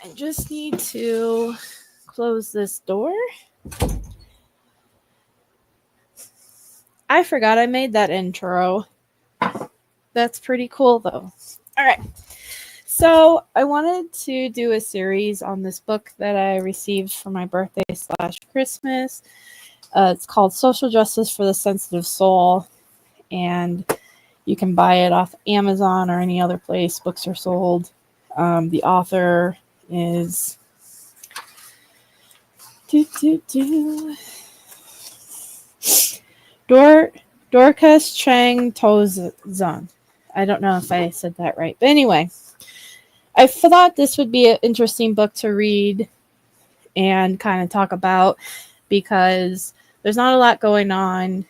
I just need to close this door. I forgot I made that intro. That's pretty cool, though. All right. So I wanted to do a series on this book that I received for my birthday / Christmas. It's called Social Justice for the Sensitive Soul, and you can buy it off Amazon or any other place books are sold. The author is Dorcas Chang Tozan. I don't know if I said that right. But anyway, I thought this would be an interesting book to read and kind of talk about because there's not a lot going on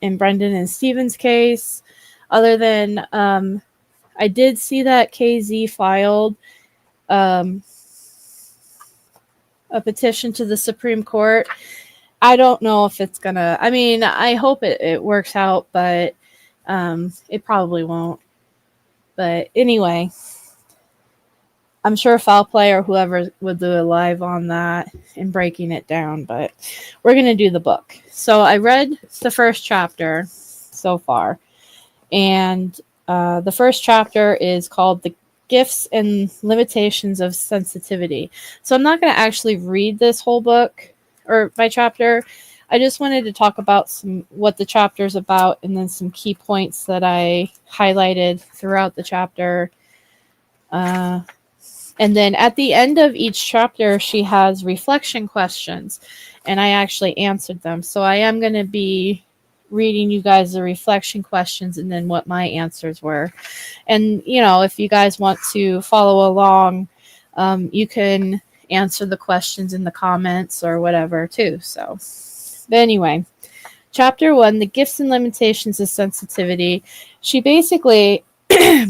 in Brendan and Stephen's case other than I did see that KZ filed a petition to the Supreme Court. I don't know if it's gonna, I mean, I hope it works out, but it probably won't. But anyway, I'm sure Foul Play or whoever will do a live on that and breaking it down, but we're going to do the book. So I read the first chapter so far, and the first chapter is called The Gifts and Limitations of Sensitivity. So I'm not going to actually read this whole book or by chapter. I just wanted to talk about what the chapter is about and then some key points that I highlighted throughout the chapter. And then at the end of each chapter, she has reflection questions, and I actually answered them. So I am going to be reading you guys the reflection questions and then what my answers were. And, you know, if you guys want to follow along, you can answer the questions in the comments or whatever too. So, but anyway, chapter 1, The Gifts and Limitations of Sensitivity. She basically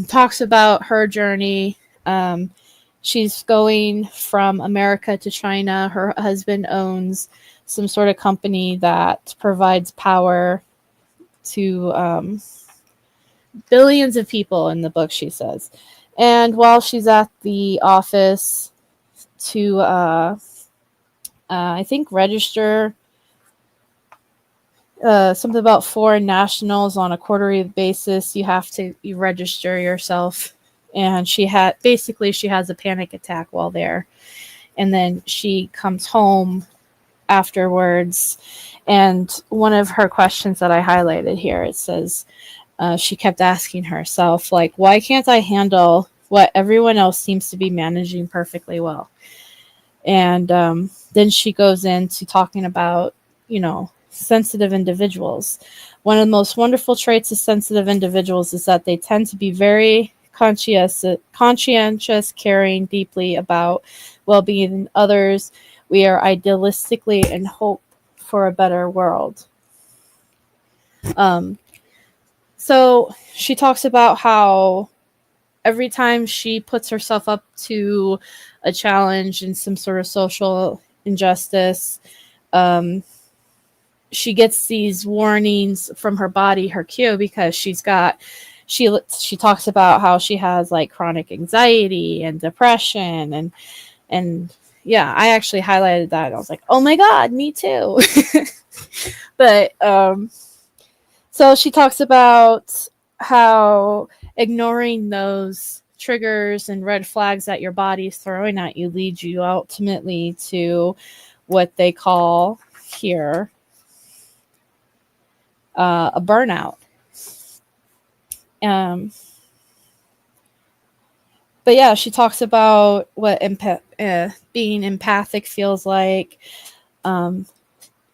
talks about her journey. She's going from America to China. Her husband owns some sort of company that provides power to billions of people in the book, she says. And while she's at the office to, I think, register something about foreign nationals on a quarterly basis, you register yourself. And she has a panic attack while there. And then she comes home afterwards. And one of her questions that I highlighted here, it says, she kept asking herself, like, why can't I handle what everyone else seems to be managing perfectly well? And then she goes into talking about, you know, sensitive individuals. One of the most wonderful traits of sensitive individuals is that they tend to be very conscientious, caring deeply about well-being in others. We are idealistically and hope for a better world. So she talks about how every time she puts herself up to a challenge in some sort of social injustice, she gets these warnings from her body, her cue, because she talks about how she has like chronic anxiety and depression and yeah, I actually highlighted that. I was like, oh my God, me too. But so she talks about how ignoring those triggers and red flags that your body is throwing at you leads you ultimately to what they call here a burnout. But yeah, she talks about what being empathic feels like.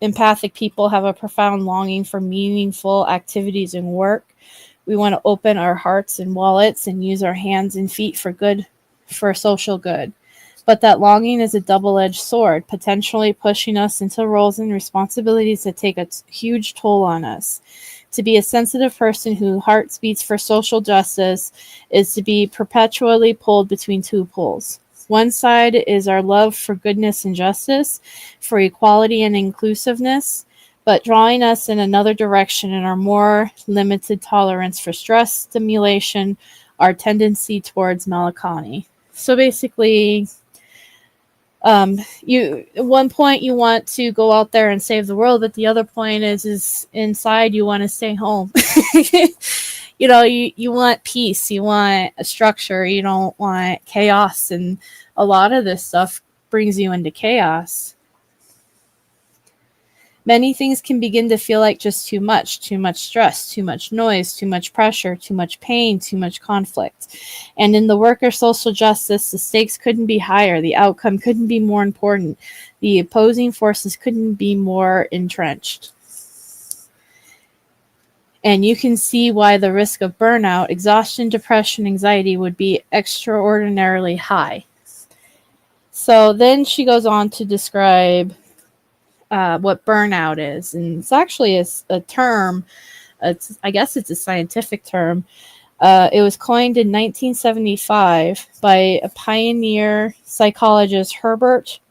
Empathic people have a profound longing for meaningful activities and work. We want to open our hearts and wallets and use our hands and feet for social good. But that longing is a double-edged sword, potentially pushing us into roles and responsibilities that take a huge toll on us. To be a sensitive person whose heart beats for social justice is to be perpetually pulled between two poles. One side is our love for goodness and justice, for equality and inclusiveness, but drawing us in another direction in our more limited tolerance for stress, stimulation, our tendency towards melancholy. So basically, You at one point you want to go out there and save the world, but the other point is inside you want to stay home. You want peace, you want a structure, you don't want chaos, and a lot of this stuff brings you into chaos. Many things can begin to feel like just too much stress, too much noise, too much pressure, too much pain, too much conflict. And in the work of social justice, the stakes couldn't be higher. The outcome couldn't be more important. The opposing forces couldn't be more entrenched. And you can see why the risk of burnout, exhaustion, depression, anxiety would be extraordinarily high. So then she goes on to describe what burnout is, and it's actually a term. I guess it's a scientific term. It was coined in 1975 by a pioneer psychologist, Herbert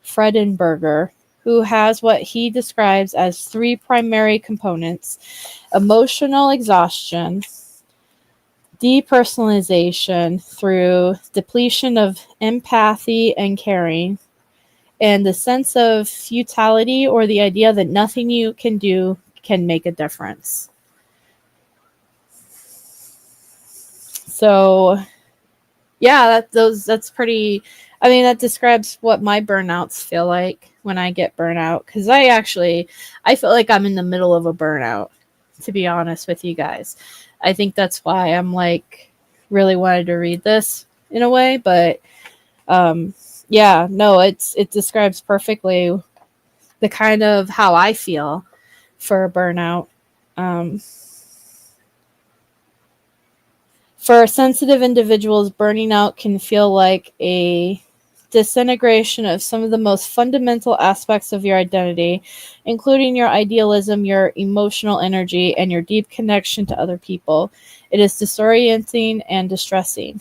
Freudenberger, who has what he describes as 3 primary components: emotional exhaustion, depersonalization through depletion of empathy and caring, and the sense of futility, or the idea that nothing you can do can make a difference. So, yeah, that's pretty. I mean, that describes what my burnouts feel like when I get burnout. Because I feel like I'm in the middle of a burnout, to be honest with you guys. I think that's why I'm like really wanted to read this in a way, but yeah, no, it describes perfectly the kind of how I feel for a burnout. For sensitive individuals, burning out can feel like a disintegration of some of the most fundamental aspects of your identity, including your idealism, your emotional energy, and your deep connection to other people. It is disorienting and distressing.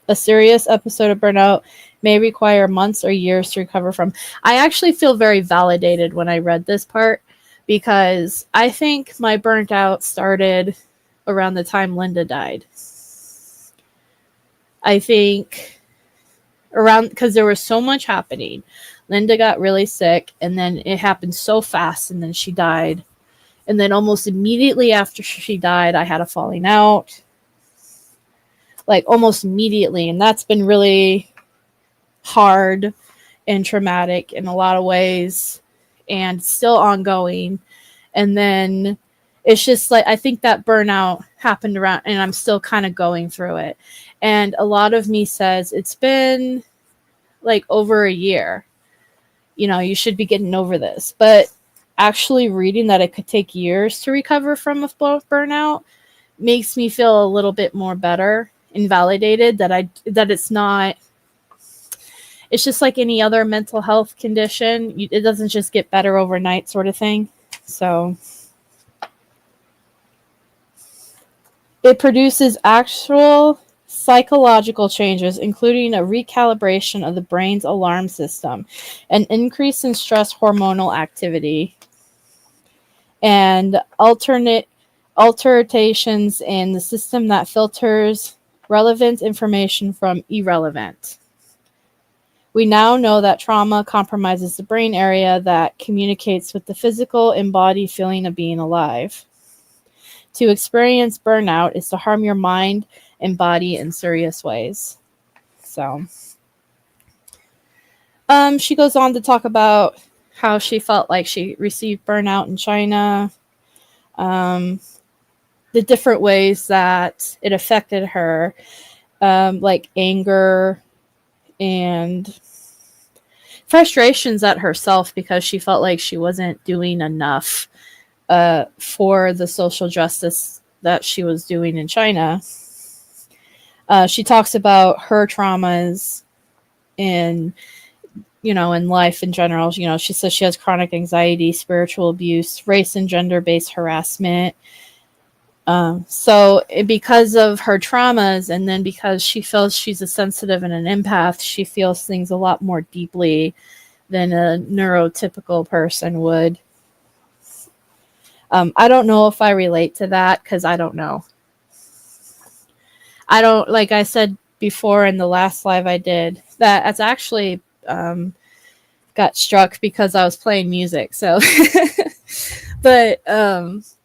A serious episode of burnout may require months or years to recover from. I actually feel very validated when I read this part, because I think my burnt out started around the time Linda died. I think around, because there was so much happening. Linda got really sick, and then it happened so fast, and then she died. And then almost immediately after she died, I had a falling out. Like almost immediately. And that's been really hard and traumatic in a lot of ways, and still ongoing. And then it's just like, I think that burnout happened around, and I'm still kind of going through it. And a lot of me says it's been like over a year. You should be getting over this. But actually reading that it could take years to recover from a burnout makes me feel a little bit more better and validated that it's not. It's just like any other mental health condition. It doesn't just get better overnight, sort of thing. So it produces actual psychological changes, including a recalibration of the brain's alarm system, an increase in stress hormonal activity, and alterations in the system that filters relevant information from irrelevant. We now know that trauma compromises the brain area that communicates with the physical embodied feeling of being alive. To experience burnout is to harm your mind and body in serious ways. So, she goes on to talk about how she felt like she received burnout in China, the different ways that it affected her, like anger and frustrations at herself because she felt like she wasn't doing enough for the social justice that she was doing in China. She talks about her traumas in life in general. She says she has chronic anxiety, spiritual abuse, race and gender-based harassment. So because of her traumas, and then because she feels she's a sensitive and an empath, she feels things a lot more deeply than a neurotypical person would. I don't know if I relate to that, because I don't know. I don't, like I said before in the last live I did, that's actually got struck because I was playing music. So, but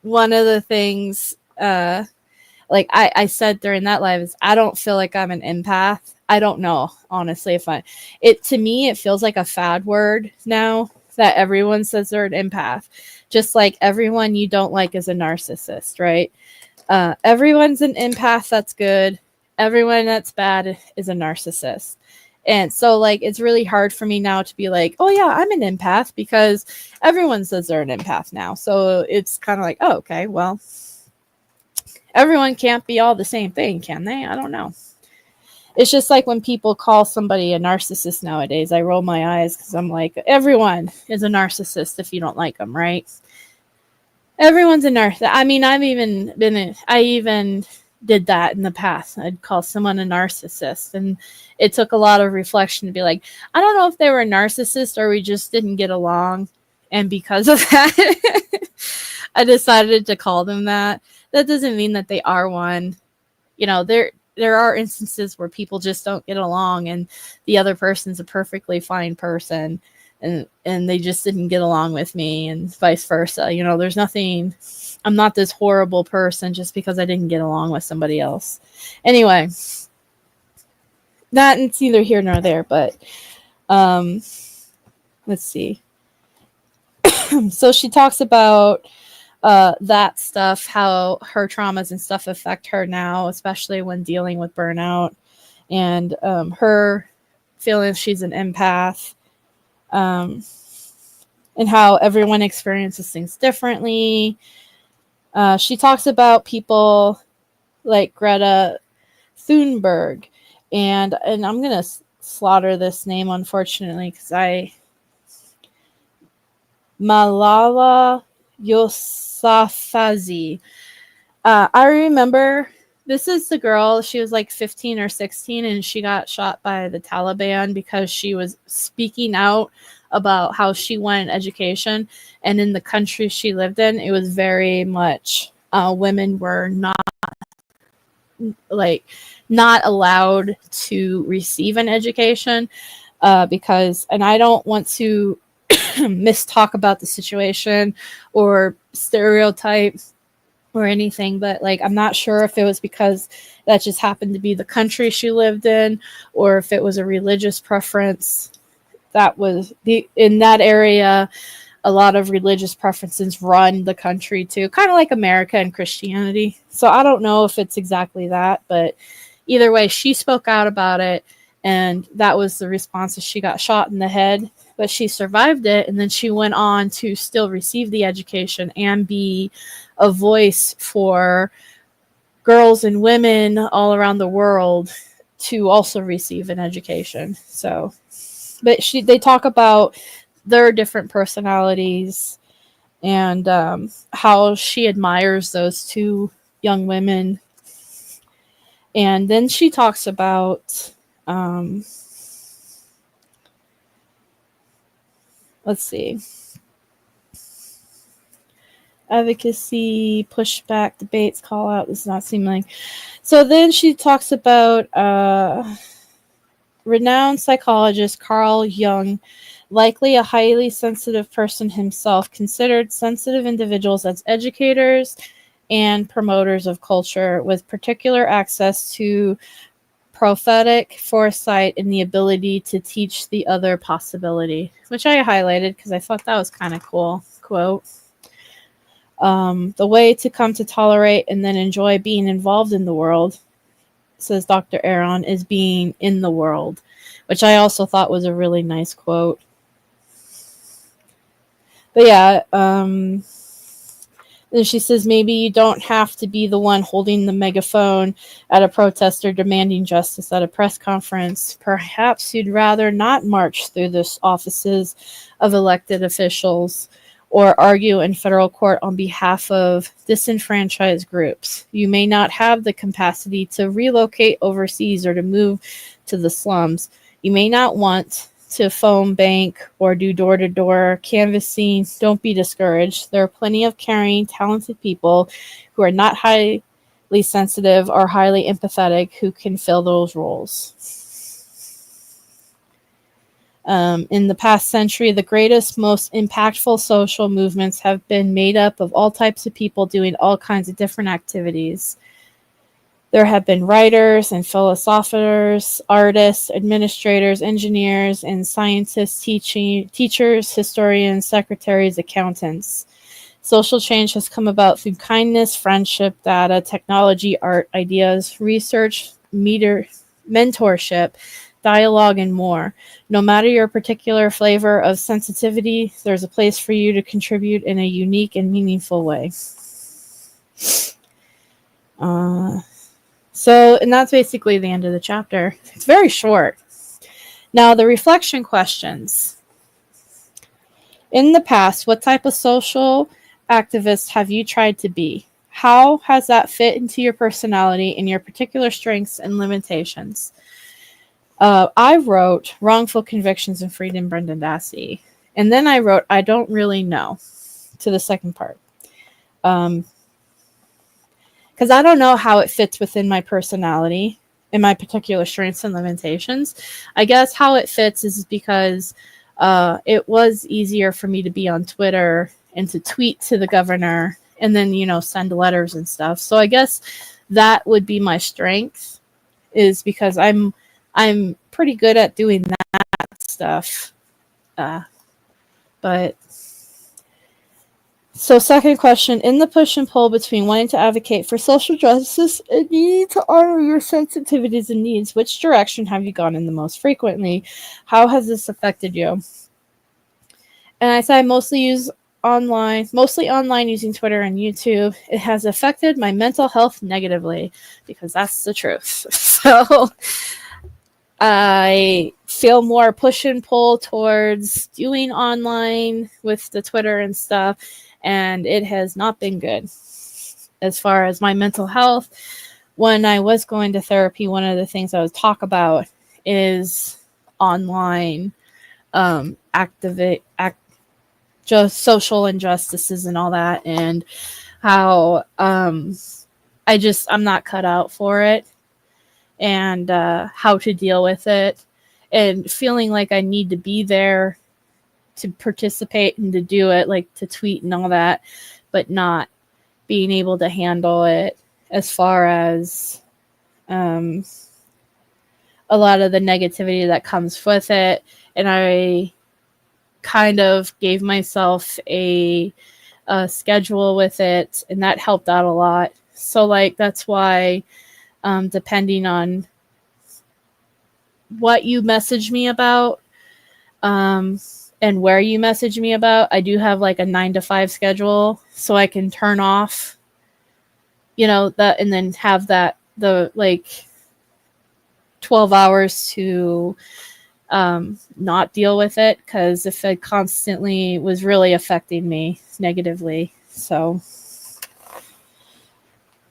one of the things, like I said during that live, is I don't feel like I'm an empath. I don't know, honestly, to me, it feels like a fad word now that everyone says they're an empath. Just like everyone you don't like is a narcissist, right? Everyone's an empath. That's good. Everyone that's bad is a narcissist. And so, like, it's really hard for me now to be like, oh, yeah, I'm an empath, because everyone says they're an empath now. So it's kind of like, oh, okay, well, everyone can't be all the same thing, can they? I don't know. It's just like when people call somebody a narcissist nowadays, I roll my eyes because I'm like, everyone is a narcissist if you don't like them, right? Everyone's a narcissist. I mean, I even did that in the past. I'd call someone a narcissist, and it took a lot of reflection to be like, I don't know if they were a narcissist or we just didn't get along, and because of that I decided to call them that. That doesn't mean that they are one. You know, there are instances where people just don't get along, and the other person's a perfectly fine person, and they just didn't get along with me, and vice versa. You know, there's nothing, I'm not this horrible person just because I didn't get along with somebody else. Anyway, it's neither here nor there, but let's see. So she talks about that stuff, how her traumas and stuff affect her now, especially when dealing with burnout, and her feeling she's an empath, and how everyone experiences things differently. She talks about people like Greta Thunberg, and I'm going to slaughter this name, unfortunately, because Malala Yousafzai. I remember, this is the girl, she was like 15 or 16, and she got shot by the Taliban because she was speaking out about how she wanted education. And in the country she lived in, it was very much women were not allowed to receive an education because, and I don't want to mistalk about the situation or stereotype or anything, but like, I'm not sure if it was because that just happened to be the country she lived in, or if it was a religious preference. That was in that area, a lot of religious preferences run the country too, kind of like America and Christianity. So I don't know if it's exactly that, but either way, she spoke out about it, and that was the response. She got shot in the head, but she survived it, and then she went on to still receive the education and be a voice for girls and women all around the world to also receive an education. So, but they talk about their different personalities and how she admires those two young women. And then she talks about let's see, advocacy, pushback, debates, call out, does not seem like. So then she talks about renowned psychologist Carl Jung, likely a highly sensitive person himself, considered sensitive individuals as educators and promoters of culture with particular access to prophetic foresight and the ability to teach the other possibility, which I highlighted because I thought that was kind of cool quote. The way to come to tolerate and then enjoy being involved in the world, says Dr. Aaron, is being in the world, which I also thought was a really nice quote. But yeah, then she says maybe you don't have to be the one holding the megaphone at a protest or demanding justice at a press conference. Perhaps you'd rather not march through the offices of elected officials or argue in federal court on behalf of disenfranchised groups. You may not have the capacity to relocate overseas or to move to the slums. You may not want to phone bank or do door-to-door canvassing. Don't be discouraged. There are plenty of caring, talented people who are not highly sensitive or highly empathetic who can fill those roles. In the past century, the greatest, most impactful social movements have been made up of all types of people doing all kinds of different activities. There have been writers and philosophers, artists, administrators, engineers, and scientists, teachers, historians, secretaries, accountants. Social change has come about through kindness, friendship, data, technology, art, ideas, research, mentorship, dialogue, and more. No matter your particular flavor of sensitivity, there's a place for you to contribute in a unique and meaningful way. And that's basically the end of the chapter. It's very short. Now, the reflection questions. In the past, what type of social activist have you tried to be? How has that fit into your personality and your particular strengths and limitations? I wrote Wrongful Convictions and Freedom, Brendan Dassey. And then I wrote, I don't really know, to the second part. Because I don't know how it fits within my personality and my particular strengths and limitations. I guess how it fits is because it was easier for me to be on Twitter and to tweet to the governor and then, send letters and stuff. So I guess that would be my strength, is because I'm pretty good at doing that stuff. So second question, in the push and pull between wanting to advocate for social justice and need to honor your sensitivities and needs, which direction have you gone in the most frequently? How has this affected you? And I said I mostly online using Twitter and YouTube. It has affected my mental health negatively, because that's the truth. So I feel more push and pull towards doing online with the Twitter and stuff, and it has not been good as far as my mental health. When I was going to therapy, one of the things I would talk about is online just social injustices and all that, and how I'm not cut out for it, and how to deal with it, and feeling like I need to be there to participate and to do it, like to tweet and all that, but not being able to handle it as far as a lot of the negativity that comes with it. And I kind of gave myself a schedule with it, and that helped out a lot. So that's why depending on what you message me about and where you message me about, I do have a 9 to 5 schedule, so I can turn off that, and then have the 12 hours to not deal with it, because if it constantly was really affecting me negatively. So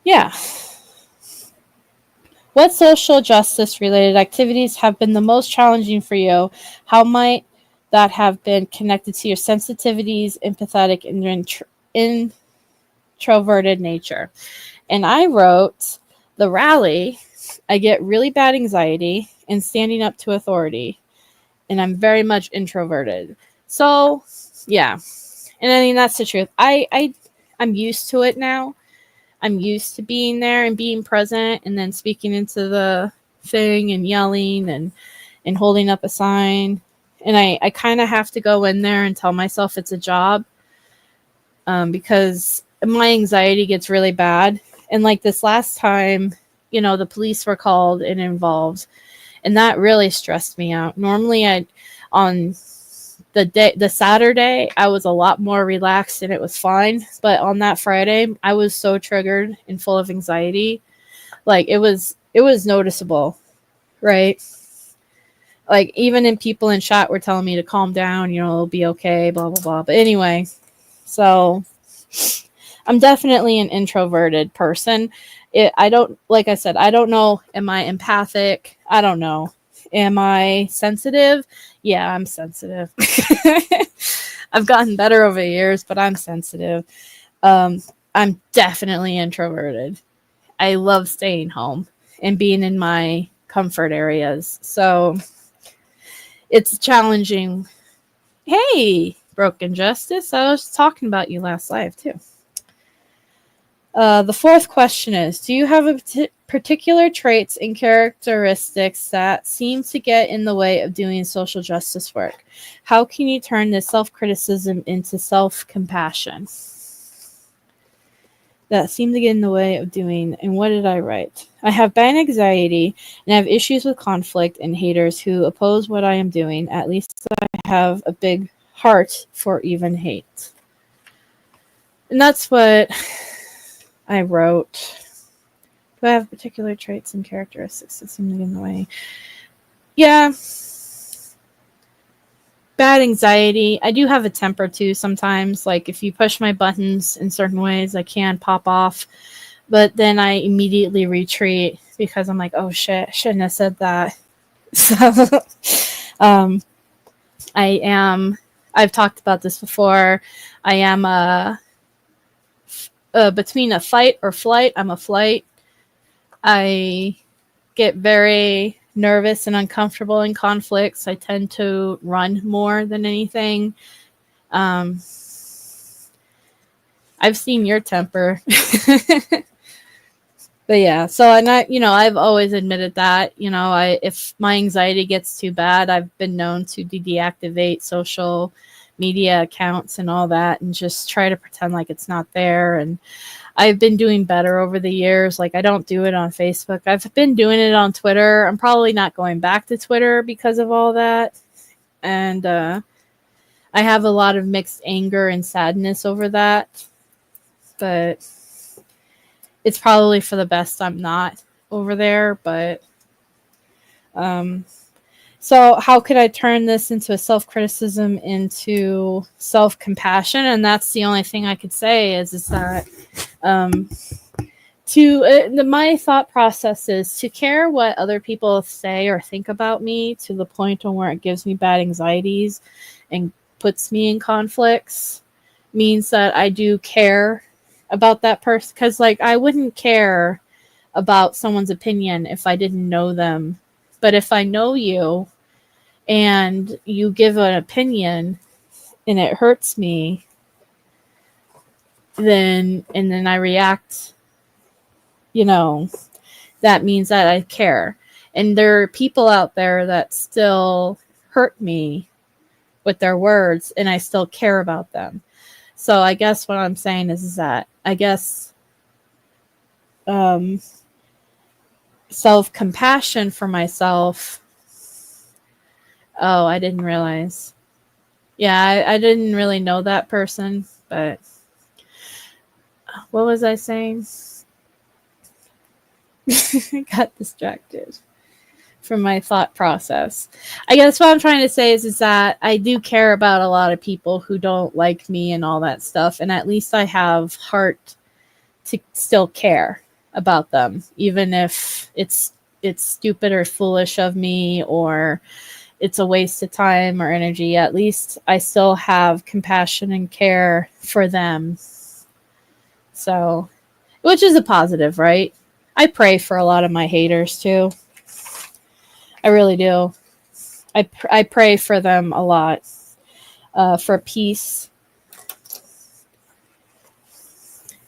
yeah. What social justice related activities have been the most challenging for you? How might that have been connected to your sensitivities, empathetic, and introverted nature? And I wrote, the rally, I get really bad anxiety and standing up to authority, and I'm very much introverted. So yeah, and I mean, that's the truth. I'm used to it now. I'm used to being there and being present, and then speaking into the thing and yelling and holding up a sign. And I kind of have to go in there and tell myself it's a job, because my anxiety gets really bad. And this last time, the police were called and involved, and that really stressed me out. Normally on the Saturday, I was a lot more relaxed and it was fine. But on that Friday, I was so triggered and full of anxiety. It was noticeable, right? Even in people in chat were telling me to calm down, it'll be okay, blah, blah, blah. But anyway, so I'm definitely an introverted person. Like I said, I don't know. Am I empathic? I don't know. Am I sensitive? Yeah, I'm sensitive. I've gotten better over the years, but I'm sensitive. I'm definitely introverted. I love staying home and being in my comfort areas. So it's challenging. Hey, Broken Justice, I was talking about you last live too. The fourth question is, do you have particular traits and characteristics that seem to get in the way of doing social justice work? How can you turn this self-criticism into self-compassion? That seem to get in the way of doing, and what did I write? I have bad anxiety and I have issues with conflict and haters who oppose what I am doing. At least I have a big heart for even hate. And that's what I wrote. Do I have particular traits and characteristics that seem to get in the way? Yeah. Bad anxiety. I do have a temper too sometimes. Like if you push my buttons in certain ways, I can pop off. But then I immediately retreat because I'm like, oh shit, shouldn't have said that. So I've talked about this before. I am between a fight or flight. I'm a flight. I get very nervous and uncomfortable in conflicts. I tend to run more than anything. I've seen your temper. But yeah, so I've always admitted that, if my anxiety gets too bad, I've been known to deactivate social media accounts and all that and just try to pretend like it's not there. And I've been doing better over the years. Like I don't do it on Facebook. I've been doing it on Twitter. I'm probably not going back to Twitter because of all that. And I have a lot of mixed anger and sadness over that. But it's probably for the best I'm not over there. But so how could I turn this into a self-criticism into self-compassion? And that's the only thing I could say is that my thought process is to care what other people say or think about me to the point where it gives me bad anxieties and puts me in conflicts means that I do care about that person. Because I wouldn't care about someone's opinion if I didn't know them. But if I know you and you give an opinion and it hurts me, then I react, that means that I care. And there are people out there that still hurt me with their words and I still care about them. So I guess what I'm saying is that I guess self-compassion for myself. Oh, I didn't realize. Yeah, I didn't really know that person, but what was I saying? I got distracted from my thought process. I guess what I'm trying to say is that I do care about a lot of people who don't like me and all that stuff, and at least I have heart to still care about them, even if it's stupid or foolish of me or it's a waste of time or energy. At least I still have compassion and care for them. So, which is a positive, right? I pray for a lot of my haters too. I really do. I pray for them a lot, for peace.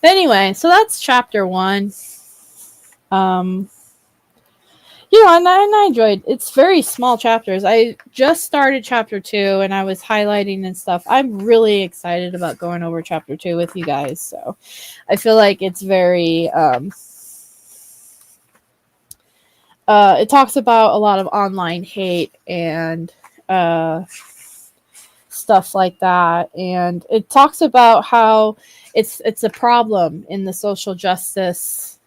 But anyway, so that's chapter 1. And I enjoyed. It's very small chapters. I just started chapter 2 and I was highlighting and stuff. I'm really excited about going over chapter 2 with you guys. So I feel like it's very it talks about a lot of online hate and stuff like that, and it talks about how it's a problem in the social justice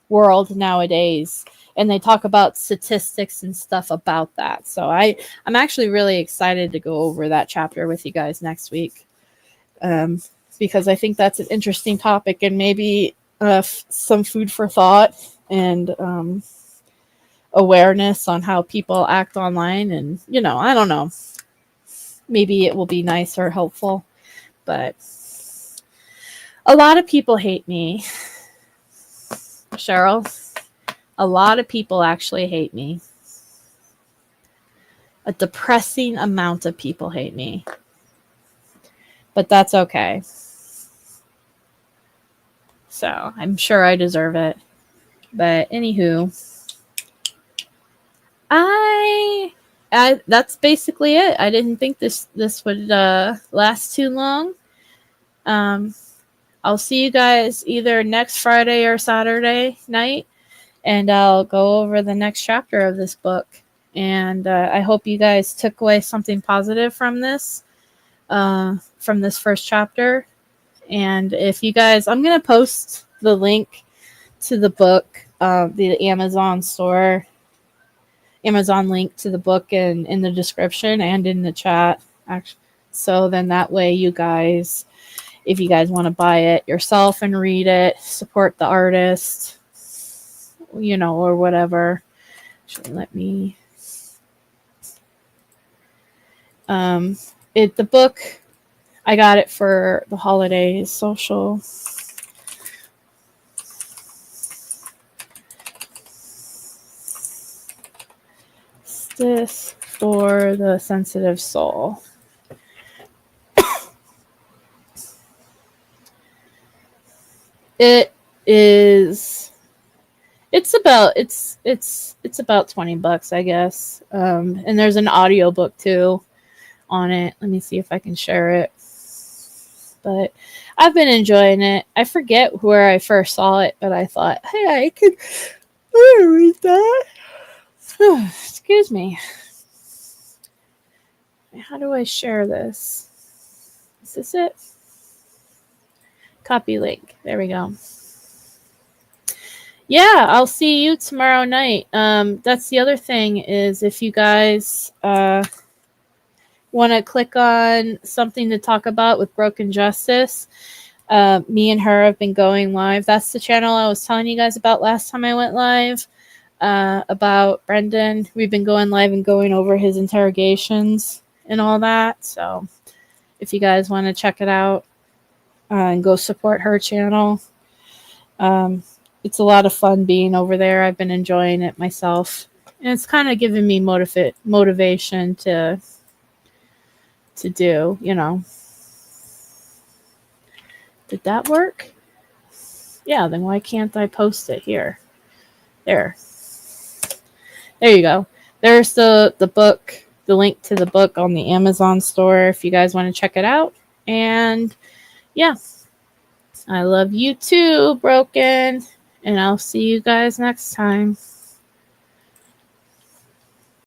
world nowadays, and they talk about statistics and stuff about that. So I'm actually really excited to go over that chapter with you guys next week, because I think that's an interesting topic and maybe some food for thought and awareness on how people act online. And I don't know, maybe it will be nice or helpful, but a lot of people hate me, Cheryl. A lot of people actually hate me. A depressing amount of people hate me. But that's okay. So I'm sure I deserve it. But anywho, that's basically it. I didn't think this would last too long. I'll see you guys either next Friday or Saturday night, and I'll go over the next chapter of this book. And I hope you guys took away something positive from this first chapter. And if you guys, I'm going to post the link to the book, the Amazon link to the book in the description and in the chat. Actually, so then that way you guys, if you guys want to buy it yourself and read it, support the artist, or whatever. Actually, let me. The book, I got it for the holidays, social. This for the sensitive soul. It's about $20, I guess. And there's an audiobook too on it. Let me see if I can share it. But I've been enjoying it. I forget where I first saw it, but I thought, hey, I could read that. Excuse me. How do I share this? Is this it? Copy link. There we go. Yeah, I'll see you tomorrow night. That's the other thing is if you guys want to click on something to talk about with Broken Justice, me and her have been going live. That's the channel I was telling you guys about last time I went live. About Brendan. We've been going live and going over his interrogations and all that. So if you guys want to check it out and go support her channel, it's a lot of fun being over there. I've been enjoying it myself. And it's kind of giving me motivation to do, Did that work? Yeah, then why can't I post it here? There you go. There's the book, the link to the book on the Amazon store if you guys want to check it out. And yeah, I love you too, Broken. And I'll see you guys next time.